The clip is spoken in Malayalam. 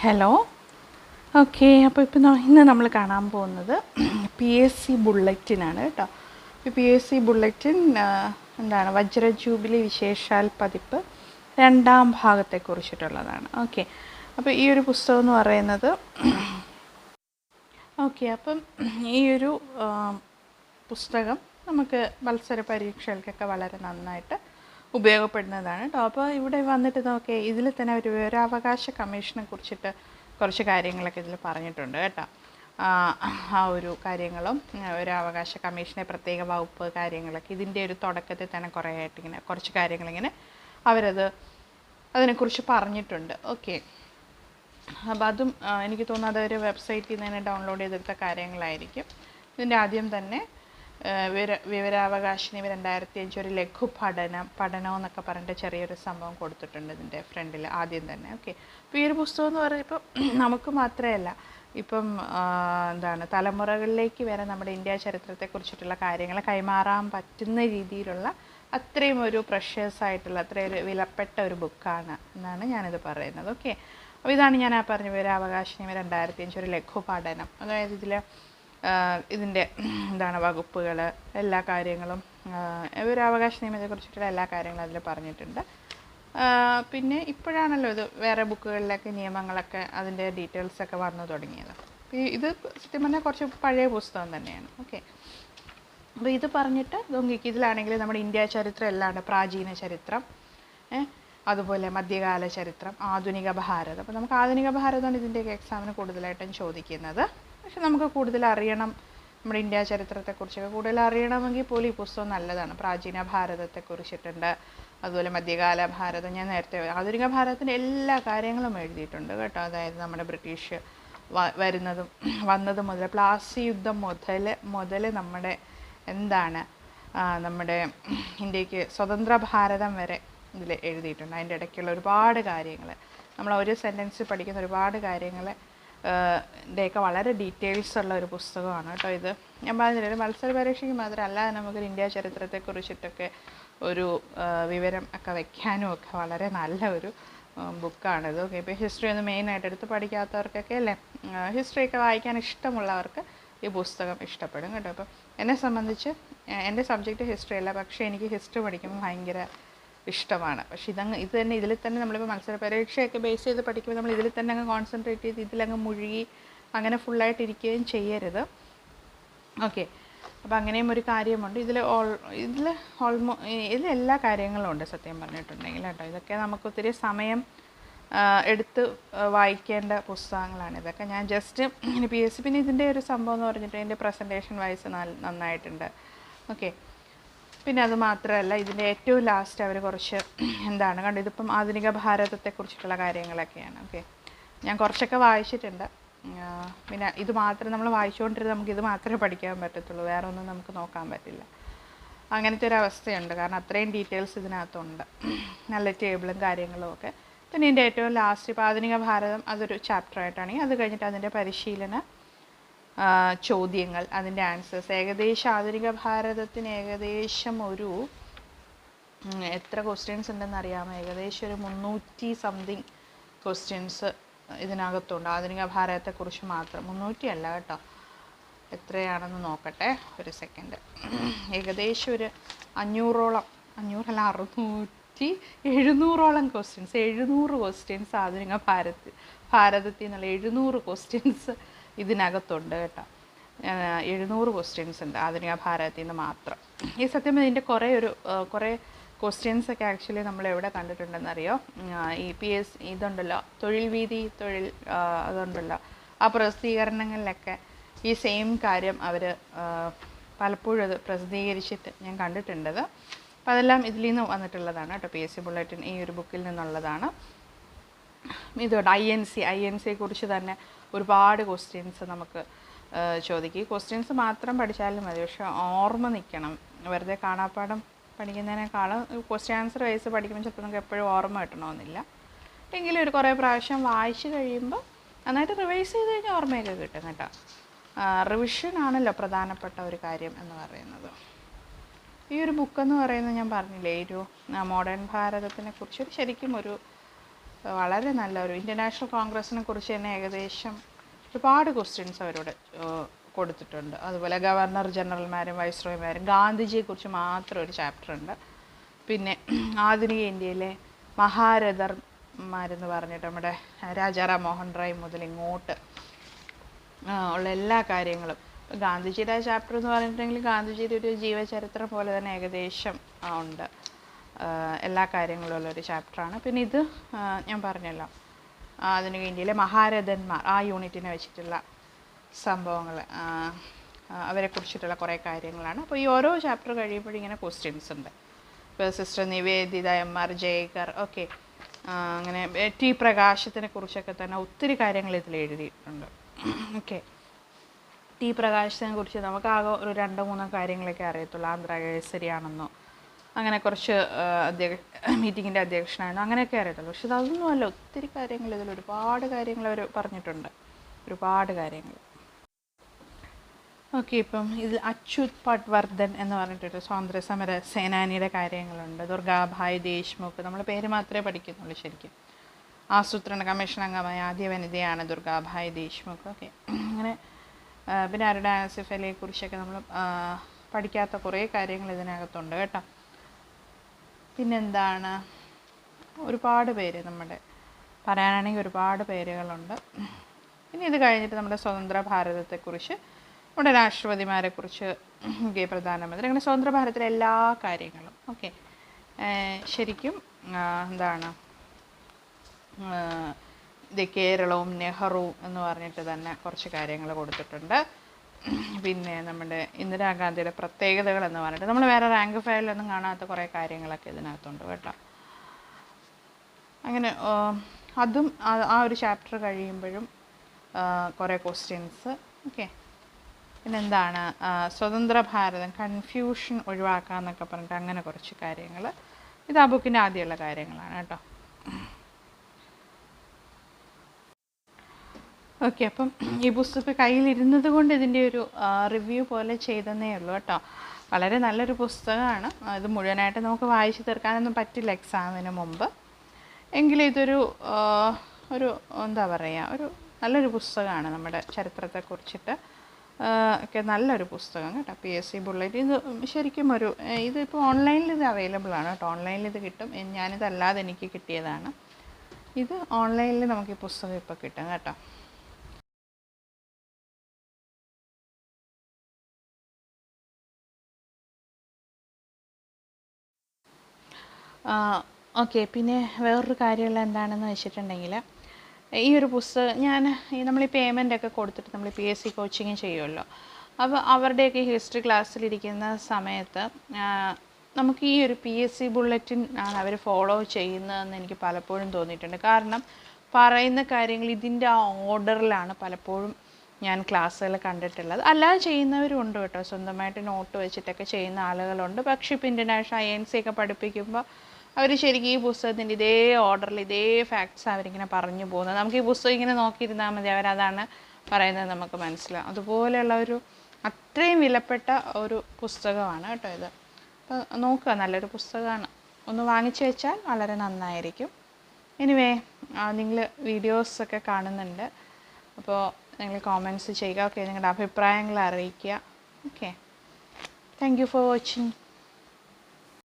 ഹലോ. ഓക്കെ, അപ്പോൾ ഇപ്പോൾ ഇന്ന് നമ്മൾ കാണാൻ പോകുന്നത് PSC ബുള്ളറ്റിനാണ് കേട്ടോ. PSC ബുള്ളറ്റിൻ എന്താണ് വജ്ര ജൂബിലി വിശേഷാൽ പതിപ്പ് 2ാം ഭാഗത്തെക്കുറിച്ചിട്ടുള്ളതാണ്. ഓക്കെ, അപ്പോൾ ഈ ഒരു പുസ്തകം എന്ന് പറയുന്നത് അപ്പം ഈ ഒരു പുസ്തകം നമുക്ക് മത്സര പരീക്ഷകൾക്കൊക്കെ വളരെ നന്നായിട്ട് ഉപയോഗപ്പെടുന്നതാണ് കേട്ടോ. അപ്പോൾ ഇവിടെ വന്നിട്ട് നോക്കിയേ, ഇതിൽ തന്നെ ഒരു വിവരാവകാശ കമ്മീഷനെ കുറിച്ചിട്ട് കുറച്ച് കാര്യങ്ങളൊക്കെ ഇതിൽ പറഞ്ഞിട്ടുണ്ട് കേട്ടോ. ആ ഒരു കാര്യങ്ങളും വിവരാവകാശ കമ്മീഷനെ പ്രത്യേക വകുപ്പ് കാര്യങ്ങളൊക്കെ ഇതിൻ്റെ ഒരു തുടക്കത്തിൽ തന്നെ കുറേ ആയിട്ട് ഇങ്ങനെ കുറച്ച് കാര്യങ്ങളിങ്ങനെ അതിനെക്കുറിച്ച് പറഞ്ഞിട്ടുണ്ട്. ഓക്കെ, അപ്പോൾ അതും എനിക്ക് തോന്നുന്നു അതൊരു വെബ്സൈറ്റിൽ നിന്ന് തന്നെ ഡൗൺലോഡ് ചെയ്തെടുത്ത കാര്യങ്ങളായിരിക്കും. ഇതിൻ്റെ ആദ്യം തന്നെ വിവരാവകാശ നിയമം 2005 ഒരു ലഘു പഠനം എന്നൊക്കെ പറഞ്ഞിട്ട് ചെറിയൊരു സംഭവം കൊടുത്തിട്ടുണ്ട് ഇതിൻ്റെ ഫ്രണ്ടിൽ ആദ്യം തന്നെ. ഓക്കെ, അപ്പോൾ ഈ ഒരു പുസ്തകം എന്ന് പറയുമ്പോൾ നമുക്ക് മാത്രമല്ല, ഇപ്പം തലമുറകളിലേക്ക് വരെ നമ്മുടെ ഇന്ത്യ ചരിത്രത്തെക്കുറിച്ചിട്ടുള്ള കാര്യങ്ങൾ കൈമാറാൻ പറ്റുന്ന രീതിയിലുള്ള അത്രയും ഒരു പ്രഷ്യസ് ആയിട്ടുള്ള അത്രയും ഒരു വിലപ്പെട്ട ഒരു ബുക്കാണ് എന്നാണ് ഞാനിത് പറയുന്നത്. ഓക്കെ, അപ്പോൾ ഇതാണ് ഞാൻ പറഞ്ഞ വിവരാവകാശ നിയമം 2005 ഒരു ലഘു പഠനം. അതായത് ഇതിൻ്റെ വകുപ്പുകൾ എല്ലാ കാര്യങ്ങളും വിവരാവകാശ നിയമത്തെക്കുറിച്ചിട്ടുള്ള എല്ലാ കാര്യങ്ങളും അതിൽ പറഞ്ഞിട്ടുണ്ട്. പിന്നെ ഇപ്പോഴാണല്ലോ ഇത് വേറെ ബുക്കുകളിലൊക്കെ നിയമങ്ങളൊക്കെ അതിൻ്റെ ഡീറ്റെയിൽസൊക്കെ വന്നു തുടങ്ങിയത്. ഇത് സത്യം പറഞ്ഞാൽ കുറച്ച് പഴയ പുസ്തകം തന്നെയാണ്. ഓക്കെ, അപ്പോൾ ഇത് പറഞ്ഞിട്ട് ഇതിലാണെങ്കിൽ നമ്മുടെ ഇന്ത്യ ചരിത്രം എല്ലാം ഉണ്ട്. പ്രാചീന ചരിത്രം, അതുപോലെ മധ്യകാല ചരിത്രം, ആധുനിക ഭാരതം. അപ്പോൾ നമുക്ക് ആധുനിക ഭാരതമാണ് ഇതിൻ്റെയൊക്കെ എക്സാമിന് കൂടുതലായിട്ടും ചോദിക്കുന്നത്. പക്ഷെ നമുക്ക് കൂടുതൽ അറിയണം, നമ്മുടെ ഇന്ത്യ ചരിത്രത്തെക്കുറിച്ചൊക്കെ കൂടുതൽ അറിയണമെങ്കിൽ പോലും ഈ പുസ്തകം നല്ലതാണ്. പ്രാചീന ഭാരതത്തെക്കുറിച്ചിട്ടുണ്ട്, അതുപോലെ മധ്യകാല ഭാരതം. ഞാൻ നേരത്തെ ആധുനിക ഭാരതത്തിൻ്റെ എല്ലാ കാര്യങ്ങളും എഴുതിയിട്ടുണ്ട് കേട്ടോ. അതായത് നമ്മുടെ ബ്രിട്ടീഷ് വന്നത് മുതൽ പ്ലാസി യുദ്ധം മുതൽ നമ്മുടെ നമ്മുടെ ഇന്ത്യക്ക് സ്വതന്ത്ര ഭാരതം വരെ ഇതിൽ എഴുതിയിട്ടുണ്ട്. അതിൻ്റെ ഇടയ്ക്കുള്ള ഒരുപാട് കാര്യങ്ങൾ നമ്മൾ ഒരു സെൻറ്റൻസ് പഠിക്കുന്ന ഒരുപാട് കാര്യങ്ങൾ ൻ്റെയൊക്കെ വളരെ ഡീറ്റെയിൽസ് ഉള്ള ഒരു പുസ്തകമാണ് കേട്ടോ. ഇത് ഞാൻ പറഞ്ഞില്ല, ഒരു മത്സര പരീക്ഷയ്ക്ക് മാത്രമല്ല, നമുക്കൊരു ഇന്ത്യ ചരിത്രത്തെക്കുറിച്ചിട്ടൊക്കെ ഒരു വിവരം ഒക്കെ വയ്ക്കാനും ഒക്കെ വളരെ നല്ല ഒരു ബുക്കാണിത്. ഓക്കെ, ഇപ്പോൾ ഹിസ്റ്ററി ഒന്ന് മെയിനായിട്ട് എടുത്ത് പഠിക്കാത്തവർക്കൊക്കെ അല്ലേ, ഹിസ്റ്ററിയൊക്കെ വായിക്കാൻ ഇഷ്ടമുള്ളവർക്ക് ഈ പുസ്തകം ഇഷ്ടപ്പെടും കേട്ടോ. അപ്പോൾ എന്നെ സംബന്ധിച്ച് എൻ്റെ സബ്ജക്റ്റ് ഹിസ്റ്ററി അല്ല, പക്ഷേ എനിക്ക് ഹിസ്റ്ററി പഠിക്കുമ്പോൾ ഭയങ്കര ഇഷ്ടമാണ്. പക്ഷേ ഇത് തന്നെ ഇതിൽ തന്നെ നമ്മളിപ്പോൾ മത്സര പരീക്ഷയൊക്കെ ബേസ് ചെയ്ത് പഠിക്കുമ്പോൾ നമ്മൾ ഇതിൽ തന്നെ അങ്ങ് കോൺസെൻട്രേറ്റ് ചെയ്ത് ഇതിലങ്ങ് മുഴുകി അങ്ങനെ ഫുള്ളായിട്ടിരിക്കുകയും ചെയ്യരുത്. ഓക്കെ, അപ്പോൾ അങ്ങനെയും ഒരു കാര്യമുണ്ട്. ഇതിലെല്ലാ കാര്യങ്ങളും ഉണ്ട് സത്യം പറഞ്ഞിട്ടുണ്ടെങ്കിൽ കേട്ടോ. ഇതൊക്കെ നമുക്ക് ഒത്തിരി സമയം എടുത്ത് വായിക്കേണ്ട പുസ്തകങ്ങളാണ് ഇതൊക്കെ. ഞാൻ ജസ്റ്റ് PSC പിന്നെ ഇതിൻ്റെ ഒരു സംഭവം എന്ന് പറഞ്ഞിട്ട് ഇതിൻ്റെ പ്രസൻറ്റേഷൻ വൈസ് നന്നായിട്ടുണ്ട്. ഓക്കെ, പിന്നെ അത് മാത്രമല്ല, ഇതിൻ്റെ ഏറ്റവും ലാസ്റ്റ് അവർ കുറച്ച് കണ്ടു, ഇതിപ്പം ആധുനിക ഭാരതത്തെക്കുറിച്ചിട്ടുള്ള കാര്യങ്ങളൊക്കെയാണ്. ഓക്കെ, ഞാൻ കുറച്ചൊക്കെ വായിച്ചിട്ടുണ്ട്. പിന്നെ ഇത് മാത്രം നമ്മൾ വായിച്ചുകൊണ്ടിരുന്ന് നമുക്ക് ഇത് മാത്രമേ പഠിക്കാൻ പറ്റത്തുള്ളൂ, വേറെ ഒന്നും നമുക്ക് നോക്കാൻ പറ്റില്ല. അങ്ങനത്തെ ഒരു അവസ്ഥയുണ്ട്, കാരണം അത്രയും ഡീറ്റെയിൽസ് ഇതിനകത്തുണ്ട്, നല്ല ടേബിളും കാര്യങ്ങളും ഒക്കെ. പിന്നെ ഇതിൻ്റെ ഏറ്റവും ലാസ്റ്റ് ഇപ്പോൾ ആധുനിക ഭാരതം അതൊരു ചാപ്റ്ററായിട്ടാണെങ്കിൽ അത് കഴിഞ്ഞിട്ട് അതിൻ്റെ പരിശീലന ചോദ്യങ്ങൾ, അതിൻ്റെ ആൻസേഴ്സ്. ഏകദേശം ആധുനിക ഭാരതത്തിന് ഏകദേശം ഒരു എത്ര ക്വസ്റ്റ്യൻസ് ഉണ്ടെന്ന് അറിയാമോ? ഏകദേശം ഒരു 300 സംതിങ് ക്വസ്റ്റ്യൻസ് ഇതിനകത്തുണ്ട് ആധുനിക ഭാരതത്തെക്കുറിച്ച് മാത്രം. 300 അല്ല കേട്ടോ, എത്രയാണെന്ന് നോക്കട്ടെ ഒരു സെക്കൻഡ്. ഏകദേശം ഒരു 700ഓളം ക്വസ്റ്റ്യൻസ്, 700 ക്വസ്റ്റ്യൻസ് ആധുനിക ഭാരതത്തിൽ നിന്നുള്ള 700 ക്വസ്റ്റ്യൻസ് ഇതിനകത്തുണ്ട് കേട്ടോ. 700 ക്വസ്റ്റ്യൻസ് ഉണ്ട് ആധുനിക ഭാരതത്തിൽ നിന്ന് മാത്രം. ഈ സത്യം ഇതിൻ്റെ കുറേ ക്വസ്റ്റ്യൻസൊക്കെ ആക്ച്വലി നമ്മൾ എവിടെ കണ്ടിട്ടുണ്ടെന്നറിയോ? ഈ PSC ഇതുണ്ടല്ലോ, തൊഴിൽ അതുണ്ടല്ലോ, ആ പ്രസിദ്ധീകരണങ്ങളിലൊക്കെ ഈ സെയിം കാര്യം അവർ പലപ്പോഴും അത് പ്രസിദ്ധീകരിച്ചിട്ട് ഞാൻ കണ്ടിട്ടുണ്ടത്. അപ്പോൾ അതെല്ലാം ഇതിൽ നിന്ന് വന്നിട്ടുള്ളതാണ് കേട്ടോ. PSC ബുള്ളറ്റിൻ ഈ ഒരു ബുക്കിൽ നിന്നുള്ളതാണ്. ഇതുകൊണ്ട് INC കുറിച്ച് തന്നെ ഒരുപാട് ക്വസ്റ്റ്യൻസ് നമുക്ക് ചോദിക്കും. ഈ ക്വസ്റ്റ്യൻസ് മാത്രം പഠിച്ചാലും മതി, പക്ഷെ ഓർമ്മ നിൽക്കണം. വെറുതെ കാണാപ്പാഠം പഠിക്കുന്നതിനേക്കാളും ക്വസ്റ്റ്യൻ ആൻസർ വൈസ് പഠിക്കുമ്പോൾ ചിലപ്പോൾ നമുക്ക് എപ്പോഴും ഓർമ്മ കിട്ടണമെന്നില്ല. എങ്കിലും ഒരു കുറേ പ്രാവശ്യം വായിച്ച് കഴിയുമ്പോൾ നന്നായിട്ട് റിവൈസ് ചെയ്ത് കഴിഞ്ഞാൽ ഓർമ്മയൊക്കെ കിട്ടും കേട്ടോ. റിവിഷനാണല്ലോ പ്രധാനപ്പെട്ട ഒരു കാര്യം എന്ന് പറയുന്നത്. ഈ ഒരു ബുക്കെന്ന് പറയുന്നത് ഞാൻ പറഞ്ഞില്ലേ, ഒരു മോഡേൺ ഭാരതത്തിനെ കുറിച്ച് ശരിക്കും ഒരു വളരെ നല്ലൊരു ഇൻ്റർനാഷണൽ കോൺഗ്രസിനെ കുറിച്ച് തന്നെ ഏകദേശം ഒരുപാട് ക്വസ്റ്റ്യൻസ് അവരോട് കൊടുത്തിട്ടുണ്ട്. അതുപോലെ ഗവർണർ ജനറൽമാരും വൈസ്രോയിമാരും ഗാന്ധിജിയെക്കുറിച്ച് മാത്രം ഒരു ചാപ്റ്റർ ഉണ്ട്. പിന്നെ ആധുനിക ഇന്ത്യയിലെ മഹാരഥന്മാരെന്ന് പറഞ്ഞിട്ട് നമ്മുടെ രാജാറാം മോഹൻ റായ് മുതൽ ഇങ്ങോട്ട് ഉള്ള എല്ലാ കാര്യങ്ങളും. ഗാന്ധിജിയുടെ ചാപ്റ്റർ എന്ന് പറഞ്ഞിട്ടുണ്ടെങ്കിൽ ഗാന്ധിജിയുടെ ഒരു ജീവചരിത്രം പോലെ തന്നെ ഏകദേശം ഉണ്ട്. എല്ലാ കാര്യങ്ങളും ഉള്ളൊരു ചാപ്റ്ററാണ്. പിന്നെ ഇത് ഞാൻ പറഞ്ഞല്ലോ ആധുനിക ഇന്ത്യയിലെ മഹാരഥന്മാർ, ആ യൂണിറ്റിനെ വെച്ചിട്ടുള്ള സംഭവങ്ങൾ, അവരെക്കുറിച്ചിട്ടുള്ള കുറേ കാര്യങ്ങളാണ്. അപ്പോൾ ഈ ഓരോ ചാപ്റ്റർ കഴിയുമ്പോഴും ഇങ്ങനെ ക്വസ്റ്റ്യൻസ് ഉണ്ട്. ഇപ്പോൾ sister Nivedita, MR Jayakar, okay, അങ്ങനെ ടി പ്രകാശത്തിനെ കുറിച്ചൊക്കെ തന്നെ ഒത്തിരി കാര്യങ്ങൾ ഇതിൽ എഴുതിയിട്ടുണ്ട്. ഓക്കെ, ടി പ്രകാശത്തിനെ കുറിച്ച് നമുക്കാകെ ഒരു 2-3 കാര്യങ്ങളൊക്കെ അറിയത്തുള്ളൂ. ആന്ധ്ര കേസരിയാണെന്നോ അങ്ങനെ കുറച്ച് മീറ്റിങ്ങിൻ്റെ അധ്യക്ഷനാണെന്നോ അങ്ങനെയൊക്കെ അറിയത്തുള്ളൂ. പക്ഷെ അതൊന്നുമല്ല, ഒത്തിരി കാര്യങ്ങൾ ഇതിൽ, ഒരുപാട് കാര്യങ്ങൾ അവർ പറഞ്ഞിട്ടുണ്ട്, ഒരുപാട് കാര്യങ്ങൾ. ഓക്കെ, ഇപ്പം ഇതിൽ അച്യുത് പട്വർദ്ധൻ എന്ന് പറഞ്ഞിട്ടൊരു സ്വാതന്ത്ര്യ സമര സേനാനിയുടെ കാര്യങ്ങളുണ്ട്. ദുർഗാഭായ് ദേശ്മുഖ്, നമ്മൾ പേര് മാത്രമേ പഠിക്കുന്നുള്ളൂ ശരിക്കും. ആസൂത്രണ കമ്മീഷൻ അംഗമായ ആദ്യ വനിതയാണ് ദുർഗാഭായ് ദേശ്മുഖ്. ഓക്കെ, അങ്ങനെ പിന്നെ ആരുടെ ആസിഫ് അലിയെ കുറിച്ചൊക്കെ നമ്മൾ പഠിക്കാത്ത കുറേ കാര്യങ്ങൾ ഇതിനകത്തുണ്ട് കേട്ടോ. പിന്നെന്താണ്, ഒരുപാട് പേര് നമ്മുടെ പറയാനാണെങ്കിൽ ഒരുപാട് പേരുകളുണ്ട്. പിന്നെ ഇത് കഴിഞ്ഞിട്ട് നമ്മുടെ സ്വതന്ത്ര ഭാരതത്തെക്കുറിച്ച്, നമ്മുടെ രാഷ്ട്രപതിമാരെക്കുറിച്ച്, പ്രധാനമന്ത്രി, അങ്ങനെ സ്വതന്ത്ര ഭാരതത്തിലെ എല്ലാ കാര്യങ്ങളും. ഓക്കെ, ശരിക്കും എന്താണ് ഇത് കേരളവും നെഹ്റുവും എന്ന് പറഞ്ഞിട്ട് തന്നെ കുറച്ച് കാര്യങ്ങൾ കൊടുത്തിട്ടുണ്ട്. പിന്നെ നമ്മുടെ ഇന്ദിരാഗാന്ധിയുടെ പ്രത്യേകതകൾ എന്ന് പറഞ്ഞിട്ട് നമ്മൾ വേറെ റാങ്ക് ഫയലിലൊന്നും കാണാത്ത കുറേ കാര്യങ്ങളൊക്കെ ഇതിനകത്തുണ്ട് കേട്ടോ. അങ്ങനെ അതും ആ ഒരു ചാപ്റ്റർ കഴിയുമ്പോഴും കുറേ ക്വസ്റ്റ്യൻസ്. ഓക്കെ, പിന്നെന്താണ് സ്വതന്ത്ര ഭാരതം, കൺഫ്യൂഷൻ ഒഴിവാക്കാമെന്നൊക്കെ പറഞ്ഞിട്ട് അങ്ങനെ കുറച്ച് കാര്യങ്ങൾ. ഇത് ആ ബുക്കിൻ്റെ ആദ്യമുള്ള കാര്യങ്ങളാണ് കേട്ടോ. ഓക്കെ, അപ്പം ഈ പുസ്തകം കയ്യിലിരുന്നത് കൊണ്ട് ഇതിൻ്റെ ഒരു റിവ്യൂ പോലെ ചെയ്തെന്നേ ഉള്ളൂ കേട്ടോ. വളരെ നല്ലൊരു പുസ്തകമാണ്. ഇത് മുഴുവനായിട്ട് നമുക്ക് വായിച്ച് തീർക്കാനൊന്നും പറ്റില്ല എക്സാമിന് മുമ്പ്. എങ്കിലും ഇതൊരു എന്താ പറയുക, ഒരു നല്ലൊരു പുസ്തകമാണ്. നമ്മുടെ ചരിത്രത്തെക്കുറിച്ചിട്ട് ഒക്കെ നല്ലൊരു പുസ്തകം കേട്ടോ. PSC bullet. ഇത് ശരിക്കും ഇതിപ്പോൾ ഓൺലൈനിൽ ഇത് അവൈലബിൾ ആണ് കേട്ടോ. ഓൺലൈനിൽ ഇത് കിട്ടും. ഞാനിതല്ലാതെ എനിക്ക് കിട്ടിയതാണ്. ഇത് ഓൺലൈനിൽ നമുക്ക് ഈ പുസ്തകം ഇപ്പോൾ കിട്ടും കേട്ടോ. ഓക്കെ, പിന്നെ വേറൊരു കാര്യമുള്ള എന്താണെന്ന് വെച്ചിട്ടുണ്ടെങ്കിൽ, ഈ ഒരു പുസ്തകം നമ്മൾ ഈ പേയ്മെൻ്റൊക്കെ കൊടുത്തിട്ട് നമ്മൾ PSC കോച്ചിങ് ചെയ്യുമല്ലോ. അപ്പോൾ അവരുടെയൊക്കെ ഹിസ്റ്ററി ക്ലാസ്സിലിരിക്കുന്ന സമയത്ത് നമുക്ക് ഈ ഒരു PSC ബുള്ളറ്റിൻ ആണ് അവർ ഫോളോ ചെയ്യുന്നതെന്ന് എനിക്ക് പലപ്പോഴും തോന്നിയിട്ടുണ്ട്. കാരണം പറയുന്ന കാര്യങ്ങൾ ഇതിൻ്റെ ആ ഓർഡറിലാണ് പലപ്പോഴും ഞാൻ ക്ലാസ്സുകൾ കണ്ടിട്ടുള്ളത്. അല്ലാതെ ചെയ്യുന്നവരും ഉണ്ട് കേട്ടോ, സ്വന്തമായിട്ട് നോട്ട് വെച്ചിട്ടൊക്കെ ചെയ്യുന്ന ആളുകളുണ്ട്. പക്ഷേ ഇപ്പോൾ ഇൻ്റർനാഷണൽ INC ഒക്കെ പഠിപ്പിക്കുമ്പോൾ അവർ ശരിക്കും ഈ പുസ്തകത്തിൻ്റെ ഇതേ ഓർഡറിൽ ഇതേ ഫാക്ട്സ് അവരിങ്ങനെ പറഞ്ഞു പോകുന്നത്. നമുക്ക് ഈ പുസ്തകം ഇങ്ങനെ നോക്കിയിരുന്നാൽ മതി, അവരതാണ് പറയുന്നത് നമുക്ക് മനസ്സിലാവും. അതുപോലെയുള്ള അത്രയും വിലപ്പെട്ട ഒരു പുസ്തകമാണ് കേട്ടോ ഇത്. അപ്പോൾ നോക്കുക, നല്ലൊരു പുസ്തകമാണ്. ഒന്ന് വാങ്ങിച്ചു വെച്ചാൽ വളരെ നന്നായിരിക്കും. എനിവേ, നിങ്ങൾ വീഡിയോസൊക്കെ കാണുന്നുണ്ട്, അപ്പോൾ നിങ്ങൾ കോമെൻറ്റ്സ് ചെയ്യുക. ഓക്കെ, നിങ്ങളുടെ അഭിപ്രായങ്ങൾ അറിയിക്കുക. Okay, thank you for watching.